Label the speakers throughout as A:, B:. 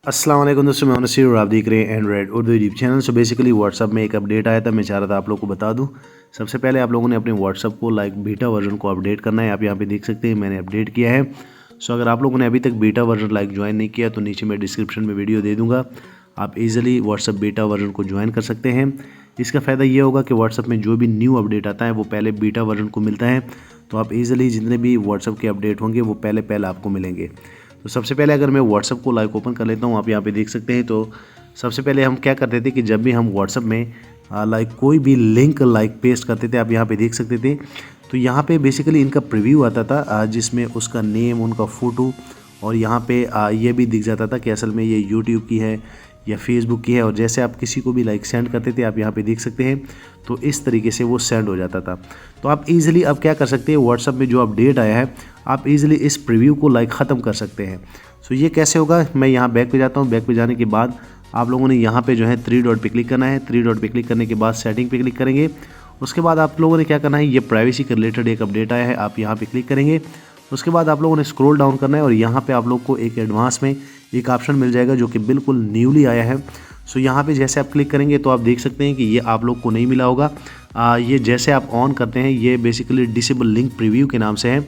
A: अस्सलाम वालेकुम दोस्तों, मैं नसीर और आप देख रहे हैं Android Urdu YouTube channel. So basically WhatsApp में एक अपडेट आया था, मैं चाह रहा था आप लोगों को बता दूं। सबसे पहले आप लोगों ने अपने व्हाट्सअप को बीटा वर्जन को अपडेट करना है। आप यहाँ पे देख सकते हैं मैंने अपडेट किया है। सो अगर आप लोगों ने अभी तक बीटा वर्जन ज्वाइन नहीं किया तो नीचे मैं डिस्क्रिप्शन में वीडियो दे दूँगा, आप ईजिली व्हाट्सअप बीटा वर्जन को ज्वाइन कर सकते हैं। इसका फ़ायदा ये होगा कि व्हाट्सअप में जो भी न्यू अपडेट आता है वो पहले बीटा वर्जन को मिलता है, तो आप ईजिली जितने भी व्हाट्सअप के अपडेट होंगे वो पहले आपको मिलेंगे। तो सबसे पहले अगर मैं व्हाट्सअप को ओपन कर लेता हूँ, आप यहाँ पे देख सकते हैं। तो सबसे पहले हम क्या करते थे कि जब भी हम व्हाट्सअप में कोई भी लिंक पेस्ट करते थे, आप यहाँ पे देख सकते थे। तो यहाँ पे बेसिकली इनका प्रीव्यू आता था जिसमें उसका नेम, उनका फ़ोटो और यहाँ पे ये भी दिख जाता था कि असल में ये यूट्यूब की है या फेसबुक की है। और जैसे आप किसी को भी सेंड करते थे, आप यहाँ पे देख सकते हैं, तो इस तरीके से वो सेंड हो जाता था। तो आप इजीली अब क्या कर सकते हैं, व्हाट्सअप में जो अपडेट आया है आप इजीली इस प्रीव्यू को ख़त्म कर सकते हैं। सो ये कैसे होगा, मैं यहाँ बैक पे जाता हूँ। बैक पे जाने के बाद आप लोगों ने यहाँ पे जो है 3 डॉट पे क्लिक करना है। 3 डॉट पे क्लिक करने के बाद सेटिंग पे क्लिक करेंगे। उसके बाद आप लोगों ने क्या करना है, ये प्राइवेसी के रिलेटेड एक अपडेट आया है, आप यहाँ पे क्लिक करेंगे। उसके बाद आप लोगों ने स्क्रॉल डाउन करना है और यहाँ पे आप लोग को एक एडवांस में एक ऑप्शन मिल जाएगा जो कि बिल्कुल न्यूली आया है। सो यहाँ पे जैसे आप क्लिक करेंगे तो आप देख सकते हैं कि ये आप लोग को नहीं मिला होगा। ये जैसे आप ऑन करते हैं, ये बेसिकली डिसेबल लिंक प्रीव्यू के नाम से है।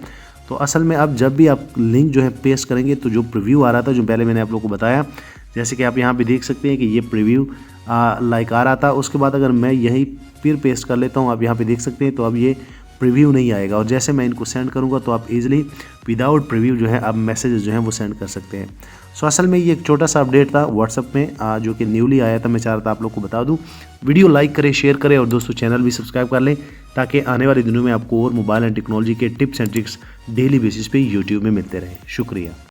A: तो असल में अब जब भी आप लिंक जो है पेस्ट करेंगे तो जो प्रीव्यू आ रहा था, जो पहले मैंने आप लोग को बताया, जैसे कि आप यहाँ पे देख सकते हैं कि ये प्रीव्यू आ रहा था। उसके बाद अगर मैं यही फिर पेस्ट कर लेता हूँ, आप यहाँ पे देख सकते हैं, तो अब ये प्रीव्यू नहीं आएगा। और जैसे मैं इनको सेंड करूँगा तो आप इजीली विदाउट प्रीव्यू जो है आप मैसेजेस जो हैं वो सेंड कर सकते हैं। सो असल में ये एक छोटा सा अपडेट था व्हाट्सअप में जो कि न्यूली आया था, मैं चाह रहा था आप लोग को बता दूं। वीडियो लाइक करें, शेयर करें और दोस्तों चैनल भी सब्सक्राइब कर लें, ताकि आने वाले दिनों में आपको और मोबाइल एंड टेक्नोलॉजी के tips and tricks daily basis पे यूट्यूब में मिलते रहें। शुक्रिया।